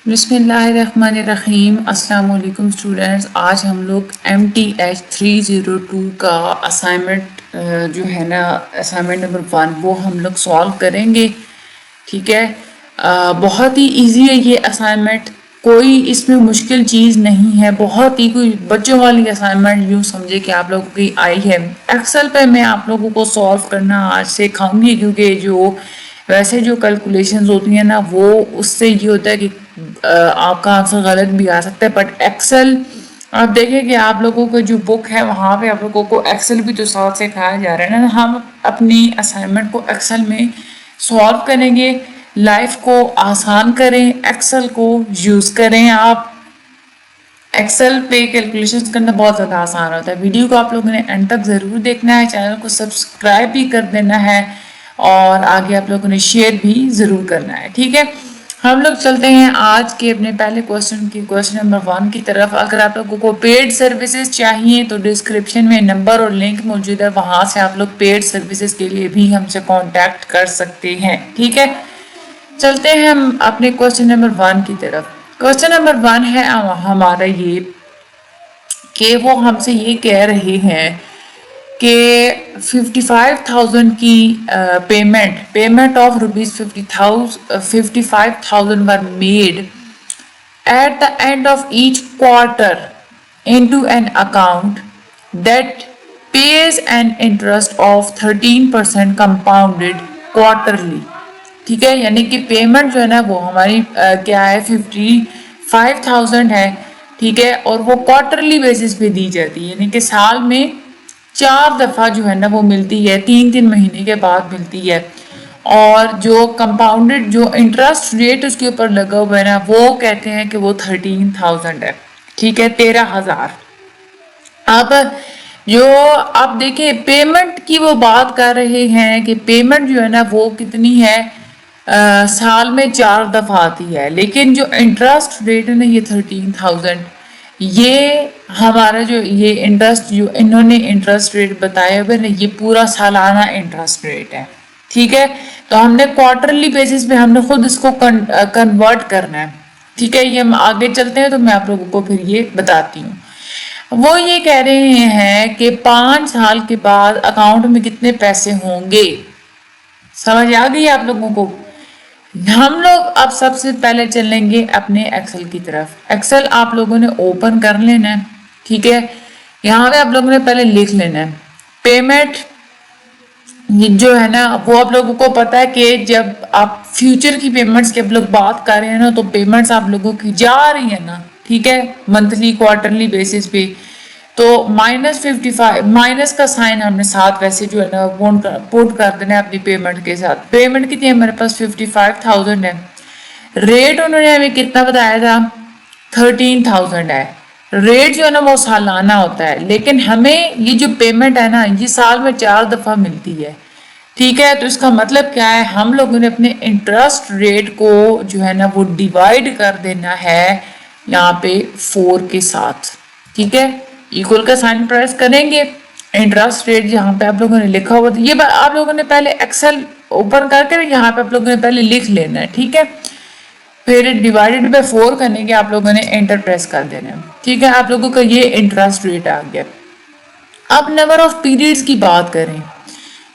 بسم اللہ الرحمن الرحیم۔ السلام علیکم اسٹوڈنٹس، آج ہم لوگ MTH 302 کا اسائنمنٹ جو ہے نا اسائنمنٹ نمبر 1 وہ ہم لوگ سالو کریں گے، ٹھیک ہے۔ بہت ہی ایزی ہے یہ اسائنمنٹ، کوئی اس میں مشکل چیز نہیں ہے، بہت ہی کوئی بچوں والی اسائنمنٹ یوں سمجھے کہ آپ لوگوں کی آئی ہے۔ ایکسل پہ میں آپ لوگوں کو سالو کرنا آج سکھاؤں گی، کیونکہ جو ویسے جو کیلکولیشنز ہوتی ہیں نا وہ اس سے یہ ہوتا ہے کہ آپ کا آنسر غلط بھی آ سکتا ہے، بٹ ایکسل آپ دیکھیں کہ آپ لوگوں کو جو بک ہے وہاں پہ آپ لوگوں کو ایکسل بھی تو ساتھ سکھایا جا رہا ہے نا۔ ہم اپنی اسائنمنٹ کو ایکسل میں سالو کریں گے، لائف کو آسان کریں، ایکسل کو یوز کریں۔ آپ ایکسل پہ کیلکولیشنز کرنا بہت زیادہ آسان ہوتا ہے۔ ویڈیو کو آپ لوگوں نے اینڈ تک ضرور دیکھنا ہے، چینل کو سبسکرائب بھی کر دینا ہے اور آگے آپ لوگوں نے شیئر بھی ضرور کرنا ہے، ٹھیک ہے۔ ہم لوگ چلتے ہیں آج کے اپنے پہلے کوسچن نمبر 1 کی طرف۔ اگر آپ لوگوں کو پیڈ سروسز چاہیے تو ڈسکرپشن میں نمبر اور لنک موجود ہے، وہاں سے آپ لوگ پیڈ سروسز کے لیے بھی ہم سے کانٹیکٹ کر سکتے ہیں، ٹھیک ہے۔ چلتے ہیں ہم اپنے کوسچن نمبر 1 کی طرف۔ کوسچن نمبر 1 ہے ہمارا یہ کہ وہ ہم سے یہ کہہ رہے ہیں کہ 55,000 کی payment of ₹55,000 were made at the end of each quarter into an account that pays an interest of 13% compounded quarterly، ٹھیک ہے۔ یعنی کہ پیمنٹ جو ہے نا وہ ہماری کیا ہے 55,000 ہے، ٹھیک ہے، اور وہ کوارٹرلی بیسس پہ دی جاتی ہے، یعنی کہ سال میں 4 دفعہ جو ہے نا وہ ملتی ہے، 3 مہینے کے بعد ملتی ہے، اور جو کمپاؤنڈڈ جو انٹرسٹ ریٹ اس کے اوپر لگا ہوا ہے نا وہ کہتے ہیں کہ وہ 13,000 ہے، ٹھیک ہے، 13,000۔ اب جو آپ دیکھیں پیمنٹ کی وہ بات کر رہے ہیں کہ پیمنٹ جو ہے نا وہ کتنی ہے، سال میں 4 دفعہ آتی ہے، لیکن جو انٹرسٹ ریٹ ہے نا یہ 13,000، یہ ہمارا جو یہ انٹرسٹ جو انہوں نے انٹرسٹ ریٹ بتایا ہوئے نا یہ پورا سالانہ انٹرسٹ ریٹ ہے، ٹھیک ہے۔ تو ہم نے کوارٹرلی بیسس پہ ہم نے خود اس کو کنورٹ کرنا ہے، ٹھیک ہے۔ یہ ہم آگے چلتے ہیں تو میں آپ لوگوں کو پھر یہ بتاتی ہوں۔ وہ یہ کہہ رہے ہیں کہ 5 سال کے بعد اکاؤنٹ میں کتنے پیسے ہوں گے، سمجھ آ گئی آپ لوگوں کو۔ ہم لوگ اب سب سے پہلے چلیں گے اپنے ایکسل کی طرف۔ ایکسل آپ لوگوں نے اوپن کر لینا ہے، ٹھیک ہے۔ یہاں پہ آپ لوگوں نے پہلے لکھ لینا ہے پیمنٹ جو ہے نا وہ آپ لوگوں کو پتا ہے کہ جب آپ فیوچر کی پیمنٹس کی آپ لوگ بات کر رہے ہیں نا تو پیمنٹس آپ لوگوں کی جا رہی ہیں نا، ٹھیک ہے، منتھلی کوارٹرلی بیسس پہ، تو -55 مائنس کا سائن ہم نے ساتھ ویسے جو ہے نا پوٹ کر دینا ہے اپنی پیمنٹ کے ساتھ۔ پیمنٹ کتنی ہے ہمارے پاس 55,000 ہے، ریٹ انہوں نے ہمیں کتنا بتایا تھا 13,000 ہے، ریٹ جو ہے نا وہ سالانہ ہوتا ہے، لیکن ہمیں یہ جو پیمنٹ ہے نا یہ سال میں 4 دفعہ ملتی ہے، ٹھیک ہے۔ تو اس کا مطلب کیا ہے، ہم لوگوں نے اپنے انٹرسٹ ریٹ کو جو ہے نا وہ ڈیوائڈ کر دینا ہے یہاں پہ 4 کے ساتھ، ٹھیک ہے۔ ایکول کا سائن پریس کریں گے، انٹرسٹ ریٹ یہاں پہ آپ لوگوں نے لکھا ہوا تھا، یہ آپ لوگوں نے پہلے ایکسل اوپن کر کے یہاں پہ آپ لوگوں نے پہلے لکھ لینا ہے، ٹھیک ہے۔ پھر ڈیوائڈڈ بائی 4 کرنے کے آپ لوگوں نے انٹر پریس کر دینا ہے، ٹھیک ہے۔ آپ لوگوں کا یہ انٹرسٹ ریٹ آ گیا۔ اب نمبر آف پیریڈز کی بات کریں،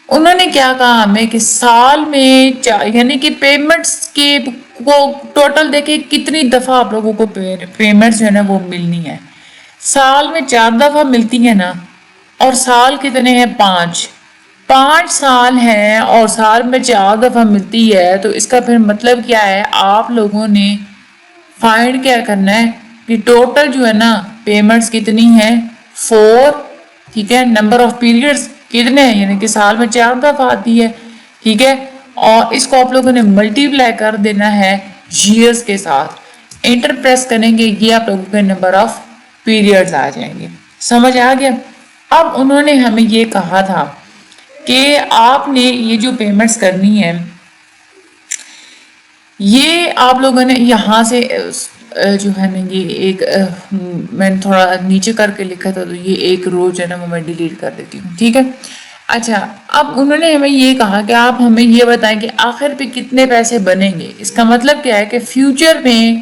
انہوں نے کیا کہا ہمیں کہ سال میں یعنی کہ پیمنٹس کے کو ٹوٹل دیکھیں کتنی دفعہ آپ لوگوں کو پیمنٹس جو ہے نا وہ ملنی ہے، سال میں 4 دفعہ ملتی ہے نا، اور سال کتنے ہیں 5 سال ہیں اور سال میں 4 دفعہ ملتی ہے، تو اس کا پھر مطلب کیا ہے، آپ لوگوں نے فائنڈ کیا کرنا ہے کہ ٹوٹل جو ہے نا پیمنٹس کتنی ہیں 4، ٹھیک ہے۔ نمبر آف پیریڈز کتنے ہیں، یعنی کہ سال میں 4 دفعہ آتی ہے، ٹھیک ہے، اور اس کو آپ لوگوں نے ملٹیپلائی کر دینا ہے ایئرز کے ساتھ، انٹر پریس کریں گے، یہ آپ لوگوں کے نمبر آف پیریڈز آ جائیں گے، سمجھ آ گیا۔ اب انہوں نے ہمیں یہ کہا تھا کہ آپ نے یہ جو پیمنٹس کرنی ہے یہ آپ لوگوں نے یہاں سے جو ہے نا یہ ایک میں نے تھوڑا نیچے کر کے لکھا تھا تو یہ ایک رو جو ہے نا وہ میں ڈیلیٹ کر دیتی ہوں، ٹھیک ہے۔ اچھا، اب انہوں نے ہمیں یہ کہا کہ آپ ہمیں یہ بتائیں کہ آخر پہ کتنے پیسے بنیں گے، اس کا مطلب کیا ہے کہ فیوچر میں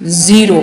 0,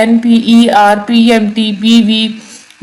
NPER PMT PV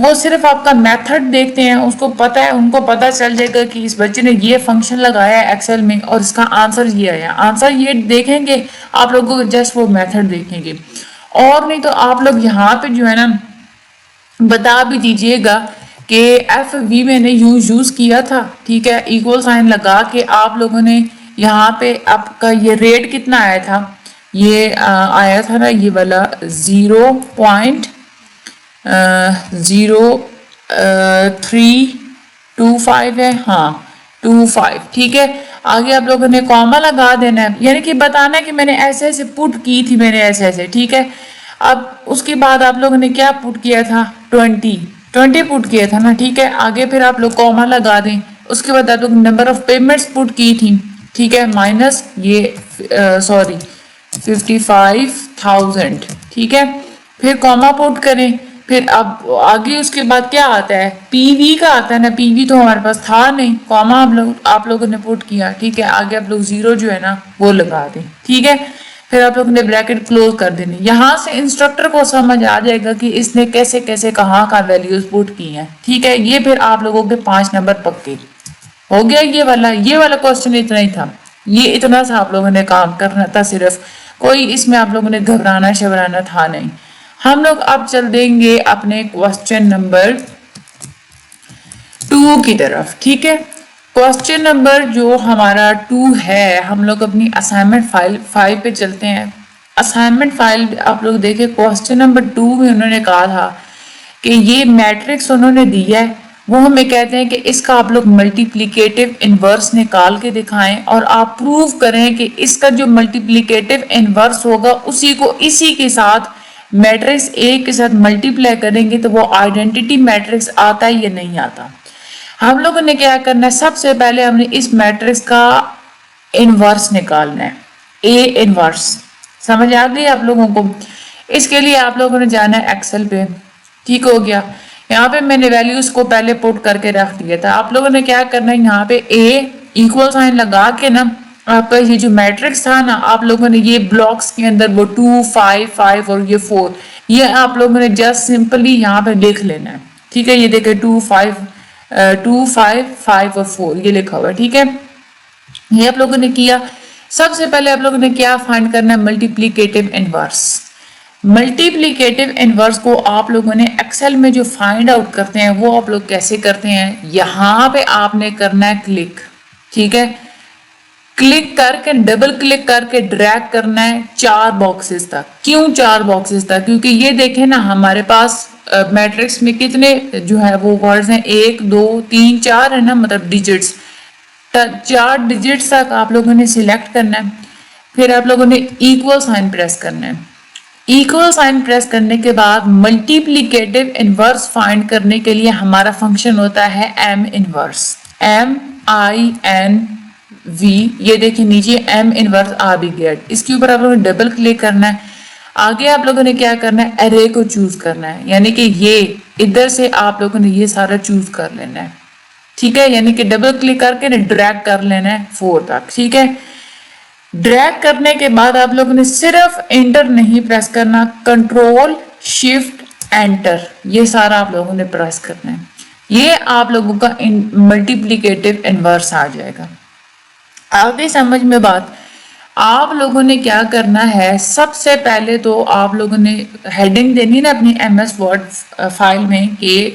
وہ صرف آپ کا میتھڈ دیکھتے ہیں, اس کو پتا ہے, ان کو پتا چل جائے گا کہ اس بچے نے یہ فنکشن لگایا ہے ایکسل میں اور اس کا آنسر یہ آیا. آنسر یہ دیکھیں گے آپ لوگوں کو, جسٹ وہ میتھڈ دیکھیں گے. اور نہیں تو آپ لوگ یہاں پہ جو ہے نا بتا بھی دیجئے گا کہ ایف وی میں نے یوز کیا تھا, ٹھیک ہے, ایکول سائن لگا کے آپ لوگوں نے یہاں پہ آپ کا یہ ریٹ کتنا آیا تھا, یہ آیا تھا نا یہ والا 0.0325 ہے, ہاں 25, ٹھیک ہے. آگے آپ لوگوں نے کاما لگا دینا ہے, یعنی کہ بتانا ہے کہ میں نے ایسے ایسے پٹ کی تھی, میں نے ایسے ایسے, ٹھیک ہے. اب اس کے بعد آپ لوگوں نے کیا پٹ کیا تھا, 20 پٹ کیا تھا نا, ٹھیک ہے. آگے پھر آپ لوگ کاما لگا دیں. اس کے بعد آپ لوگ نمبر آف پیمنٹس پٹ کی تھی, ٹھیک ہے, مائنس یہ 55,000, ٹھیک ہے. پھر کاما پٹ کریں. پھر اب آگے اس کے بعد کیا آتا ہے, پی وی کا آتا ہے نا, پی وی تو ہمارے پاس تھا نہیں, کاما آپ لوگوں نے پٹ کیا, ٹھیک ہے. آگے آپ لوگ زیرو جو ہے نا وہ لگا دیں, ٹھیک ہے. پھر آپ لوگوں نے بریکٹ کلوز کر دینی. یہاں سے انسٹرکٹر کو سمجھ آ جائے گا کہ اس نے کیسے کیسے کہاں کا ویلیوز پٹ کی ہیں, ٹھیک ہے. یہ پھر آپ لوگوں کے 5 نمبر پکے ہو گیا. یہ والا کوسچن اتنا ہی تھا, یہ اتنا سا آپ لوگوں نے کام کرنا تھا صرف, کوئی اس میں آپ لوگوں نے گھبرانا شبرانا تھا نہیں. ہم لوگ اب چل دیں گے اپنے کوسچن نمبر 2 کی طرف, ٹھیک ہے. کوسچن نمبر جو ہمارا 2 ہے, ہم لوگ اپنی اسائنمنٹ فائل 5 پہ چلتے ہیں. اسائنمنٹ فائل آپ لوگ دیکھیں, کوسچن نمبر 2 میں انہوں نے کہا تھا کہ یہ میٹرکس انہوں نے دیا ہے, وہ ہمیں کہتے ہیں کہ اس کا آپ لوگ ملٹیپلیکیٹو انورس نکال کے دکھائیں اور آپ پروو کریں کہ اس کا جو ملٹیپلیکیٹو انورس ہوگا اسی کو اسی کے ساتھ میٹرکس اے کے ساتھ ملٹیپلائی کریں گے تو وہ آئیڈینٹی میٹرکس آتا ہے یا نہیں آتا. ہم لوگوں نے کیا کرنا ہے, سب سے پہلے ہم نے اس میٹرکس کا انورس نکالنا ہے, اے انورس. سمجھ آ گئی آپ لوگوں کو. اس کے لیے آپ لوگوں نے جانا ہے ایکسل پہ, ٹھیک ہو گیا. یہاں پہ میں نے ویلیوز کو پہلے پٹ کر کے رکھ دیا تھا. آپ لوگوں نے کیا کرنا ہے, یہاں پہ اے ایکول سائن لگا کے نا آپ کا یہ جو میٹرکس تھا نا, آپ لوگوں نے یہ بلاکس کے اندر وہ 2 5 5 اور یہ 4, یہ آپ لوگوں نے جسٹ سمپلی یہاں پہ لکھ لینا ہے, ٹھیک ہے. یہ دیکھیں 2 5 5 اور 4 یہ لکھا ہوا ہے, ٹھیک ہے. یہ آپ لوگوں نے کیا. سب سے پہلے آپ لوگوں نے کیا فائنڈ کرنا ہے, ملٹیپلیکیٹو انورس. ملٹیپلیکیٹو انورس کو آپ لوگوں نے ایکسل میں جو فائنڈ آؤٹ کرتے ہیں وہ آپ لوگ کیسے کرتے ہیں, یہاں پہ آپ نے کرنا ہے کلک, ٹھیک ہے. کلک کر کے ڈبل کلک کر کے ڈریگ کرنا ہے 4 باکسز تک. کیوں 4 باکسز تک, کیونکہ یہ دیکھیں نا ہمارے پاس میٹرکس میں کتنے جو ہے وہ ورڈز ہیں, 1 2 3 4 ہے نا, مطلب ڈیجٹس. 4 ڈیجٹس تک آپ لوگوں نے سلیکٹ کرنا ہے. پھر آپ لوگوں نے ایکول سائن پریس کرنا ہے. ایکول سائن پریس کرنے کے بعد ملٹیپلیکیٹو انورس فائنڈ کرنے کے لیے ہمارا فنکشن ہوتا ہے ایم انورس, MINV. یہ دیکھیں نیچے ایم انورس آ بھی گیا. اس کے اوپر آپ لوگوں نے ڈبل کلک کرنا ہے. آگے آپ لوگوں نے کیا کرنا ہے, ارے کو چوز کرنا ہے, یعنی کہ یہ ادھر سے آپ لوگوں نے یہ سارا چوز کر لینا ہے, ٹھیک ہے. یعنی کہ ڈبل کلک کر کے ڈریگ کر لینا ہے 4 تک, ٹھیک ہے. ڈریگ کرنے کے بعد آپ لوگوں نے صرف انٹر نہیں پریس کرنا, کنٹرول شفٹ انٹر, یہ سارا آپ لوگوں نے پریس کرنا ہے. یہ آپ لوگوں کا ملٹیپلیکیٹو انورس آ جائے گا. آگے سمجھ میں بات, آپ لوگوں نے کیا کرنا ہے, سب سے پہلے تو آپ لوگوں نے ہیڈنگ دینی نا اپنی ایم ایس ورڈ فائل میں کہ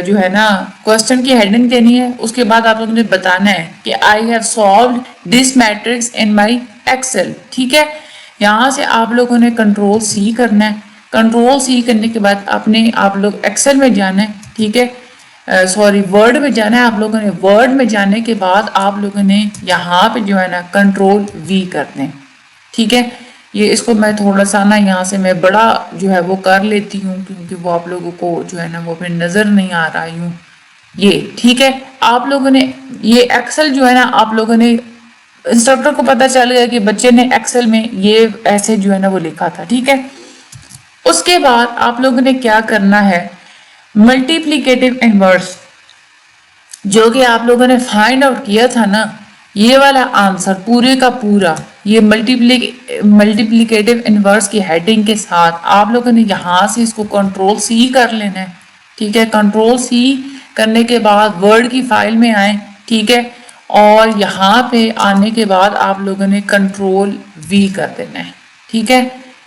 جو ہے نا کوسچن کی ہیڈنگ دینی ہے. اس کے بعد آپ لوگوں نے بتانا ہے کہ I have solved this matrix in my Excel, ٹھیک ہے. یہاں سے آپ لوگوں نے کنٹرول سی کرنا ہے. کنٹرول سی کرنے کے بعد آپ لوگ ایکسل میں جانا ہے, ٹھیک ہے, ورڈ میں جانا ہے. آپ لوگوں نے ورڈ میں جانے کے بعد آپ لوگوں نے یہاں پہ جو ہے نا کنٹرول وی کرتے ہیں, ٹھیک ہے. یہ اس کو میں تھوڑا سا نا یہاں سے میں بڑا جو ہے وہ کر لیتی ہوں کیونکہ وہ آپ لوگوں کو جو ہے نا وہ پہ نظر نہیں آ رہا یوں, یہ ٹھیک ہے. آپ لوگوں نے یہ ایکسل جو ہے نا آپ لوگوں نے انسٹرکٹر کو پتا چل گیا کہ بچے نے ایکسل میں یہ ایسے جو ہے نا وہ لکھا تھا, ٹھیک ہے. اس کے بعد آپ لوگوں نے کیا کرنا ہے, ملٹیپلیکیٹو انورس جو کہ آپ لوگوں نے فائنڈ آؤٹ کیا تھا نا, یہ والا آنسر پورے کا پورا یہ ملٹیپلیکیٹو انورس کی ہیڈنگ کے ساتھ آپ لوگوں نے یہاں سے اس کو کنٹرول سی کر لینا ہے, ٹھیک ہے. کنٹرول سی کرنے کے بعد ورڈ کی فائل میں آئیں. ٹھیک ہے, اور یہاں پہ آنے کے بعد آپ لوگوں نے کنٹرول وی کر دینا ہے. ٹھیک ہے,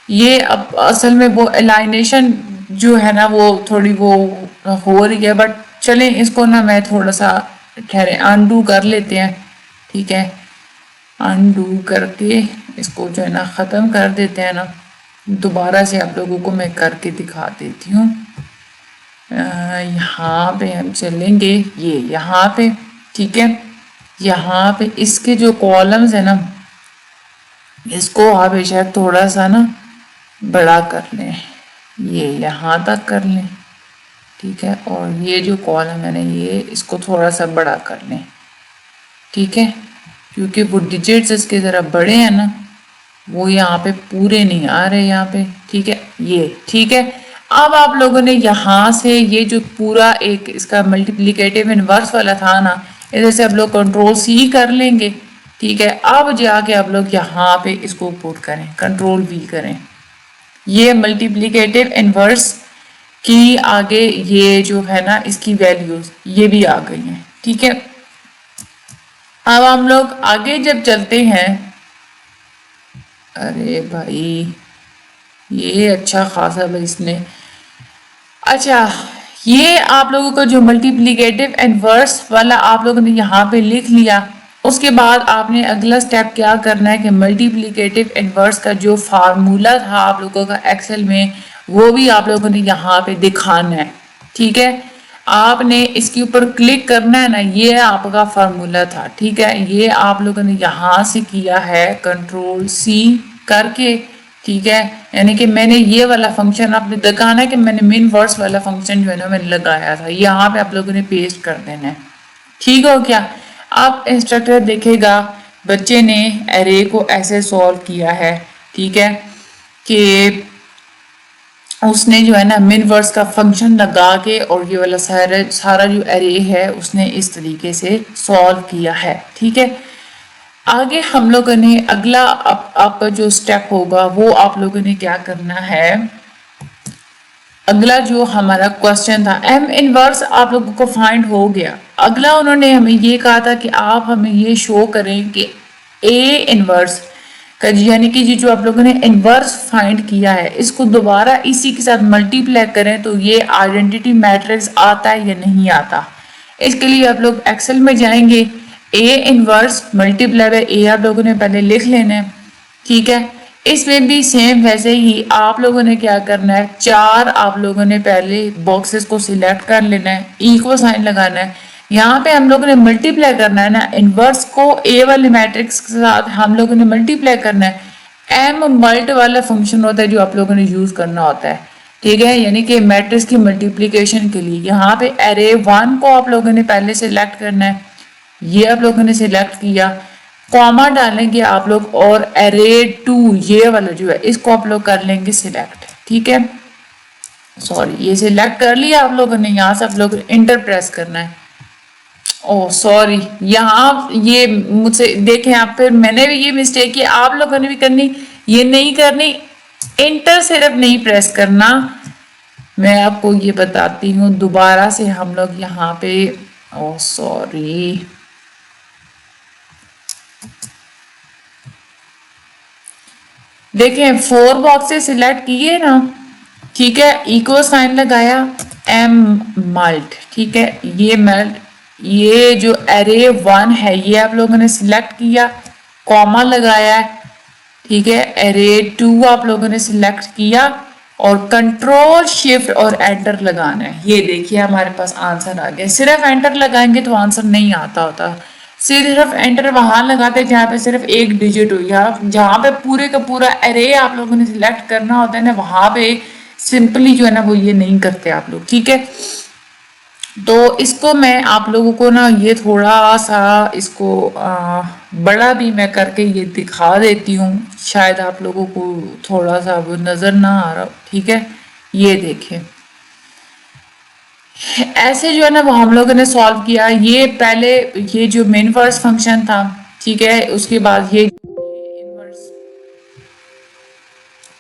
یہ اب اصل میں وہ الائنیشن جو ہے نا وہ تھوڑی وہ ہو رہی ہے, بٹ چلیں اس کو نا میں تھوڑا سا ٹھہرے انڈو کر لیتے ہیں. ٹھیک ہے, انڈو کر کے اس کو جو ہے نا ختم کر دیتے ہیں نا. دوبارہ سے آپ لوگوں کو میں کر کے دکھا دیتی ہوں. یہاں پہ ہم چلیں گے, یہ یہاں پہ. ٹھیک ہے, یہاں پہ اس کے جو کالمز ہیں نا اس کو آپ شاید تھوڑا سا نا بڑا کر لیں, یہ یہاں تک کر لیں. ٹھیک ہے, اور یہ جو کالم ہے نا یہ اس کو تھوڑا سا بڑا کر لیں. ٹھیک ہے, کیونکہ وہ ڈیجٹس اس کے ذرا بڑے ہیں نا, وہ یہاں پہ پورے نہیں آ رہے یہاں پہ. ٹھیک ہے, یہ ٹھیک ہے. اب آپ لوگوں نے یہاں سے یہ جو پورا ایک اس کا ملٹیپلیکیٹیو انورس والا تھا نا, ادھر سے آپ لوگ کنٹرول سی کر لیں گے. ٹھیک ہے, اب جا کے آپ لوگ یہاں پہ اس کو پٹ کریں, کنٹرول وی کریں. یہ ملٹیپلیکیٹیو انورس کی آگے یہ جو ہے نا اس کی ویلیوز یہ بھی آ گئی ہیں. ٹھیک ہے, اب ہم لوگ آگے جب چلتے ہیں, ارے بھائی یہ اچھا خاصا بھائی اس نے, اچھا یہ آپ لوگوں کو جو ملٹیپلیکیٹیو انورس والا آپ لوگوں نے یہاں پہ لکھ لیا. اس کے بعد آپ نے اگلا سٹیپ کیا کرنا ہے کہ ملٹیپلیکیٹیو انورس کا جو فارمولا تھا آپ لوگوں کا ایکسل میں وہ بھی آپ لوگوں نے یہاں پہ دکھانا ہے. ٹھیک ہے, آپ نے اس کے اوپر کلک کرنا ہے نا, یہ آپ کا فارمولا تھا. ٹھیک ہے, یہ آپ لوگوں نے یہاں سے کیا ہے کنٹرول سی کر کے. ٹھیک ہے, یعنی کہ میں نے یہ والا فنکشن آپ نے دکھانا ہے کہ میں نے مین ورڈز والا فنکشن جو ہے نا میں نے لگایا تھا, یہاں پہ آپ لوگوں نے پیسٹ کر دینا ہے. ٹھیک ہو کیا؟ اب انسٹرکٹر دیکھے گا بچے نے ایرے کو ایسے سولو کیا ہے. ٹھیک ہے, کہ اس نے جو ہے نا مین ورڈز کا فنکشن لگا کے اور یہ والا سارا جو ایرے ہے اس نے اس طریقے سے سولو کیا ہے. ٹھیک ہے, آگے ہم لوگوں نے اگلا آپ کا جو سٹیپ ہوگا وہ آپ لوگوں نے کیا کرنا ہے, اگلا جو ہمارا کوشچن تھا ایم انورس آپ لوگوں کو فائنڈ ہو گیا. اگلا انہوں نے ہمیں یہ کہا تھا کہ آپ ہمیں یہ شو کریں کہ اے انورس کا یعنی کہ جو آپ لوگوں نے انورس فائنڈ کیا ہے اس کو دوبارہ اسی کے ساتھ ملٹی پلائی کریں تو یہ آئیڈینٹی میٹرکس آتا ہے یا نہیں آتا. اس کے لیے آپ لوگ ایکسل میں جائیں گے, A inverse multiply by A آپ لوگوں نے پہلے لکھ لینا ہے. ٹھیک ہے, اس میں بھی سیم ویسے ہی آپ لوگوں نے کیا کرنا ہے, 4 آپ لوگوں نے پہلے باکسز کو سلیکٹ کر لینا ہے, ایکو سائن لگانا ہے. یہاں پہ ہم لوگوں نے ملٹی پلائی کرنا ہے نا, انورس کو اے والے میٹرکس کے ساتھ ہم لوگوں نے ملٹی پلائی کرنا ہے. ایم ملٹ والا فنکشن ہوتا ہے جو آپ لوگوں نے یوز کرنا ہوتا ہے. ٹھیک ہے, یعنی کہ میٹرکس کی ملٹیپلیکیشن کے لیے یہاں پہ ایرے 1 کو آپ لوگوں نے پہلے سلیکٹ کرنا ہے, یہ آپ لوگوں نے سلیکٹ کیا, کاما ڈالیں گے آپ لوگ, اور ایرے 2 یہ والا جو ہے اس کو آپ لوگ کر لیں گے سلیکٹ. ٹھیک ہے, سوری یہ سلیکٹ کر لیا آپ لوگوں نے, یہاں سے آپ لوگ انٹر پریس کرنا ہے. او سوری, یہاں یہ مجھ سے دیکھیں آپ, پھر میں نے بھی یہ مسٹیک کی, آپ لوگوں نے بھی کرنی, یہ نہیں کرنی, انٹر صرف نہیں پریس کرنا. میں آپ کو یہ بتاتی ہوں دوبارہ سے ہم لوگ یہاں پہ, او سوری دیکھیں 4 باکسز سلیکٹ کیے نا. ٹھیک ہے, ایکو سائن لگایا, ایم ملٹ. ٹھیک ہے, یہ ملٹ, یہ جو ایرے 1 ہے یہ آپ لوگوں نے سلیکٹ کیا, کاما لگایا ہے. ٹھیک ہے, ایرے 2 آپ لوگوں نے سلیکٹ کیا اور کنٹرول شفٹ اور انٹر لگانا ہے. یہ دیکھیے ہمارے پاس آنسر آ گیا. صرف انٹر لگائیں گے تو آنسر نہیں آتا ہوتا, صرف انٹر وہاں لگاتے جہاں پہ صرف ایک ڈیجٹ ہو, یا جہاں پہ پورے کا پورا ایرے آپ لوگوں نے سلیکٹ کرنا ہوتا ہے نا وہاں پہ سمپلی جو ہے نا وہ یہ نہیں کرتے آپ لوگ. ٹھیک ہے, تو اس کو میں آپ لوگوں کو نا یہ تھوڑا سا اس کو بڑا بھی میں کر کے یہ دکھا دیتی ہوں, شاید آپ لوگوں کو تھوڑا سا وہ نظر نہ آ رہا. ٹھیک ہے, یہ دیکھیں ایسے جو ہے نا وہ ہم لوگوں نے سالو کیا. یہ پہلے یہ جو مین ورس فنکشن تھا, ٹھیک ہے, اس کے بعد یہ انورس,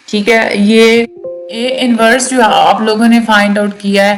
ٹھیک ہے, یہ اے انورس جو آپ لوگوں نے فائنڈ آؤٹ کیا ہے.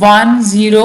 1 0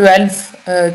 12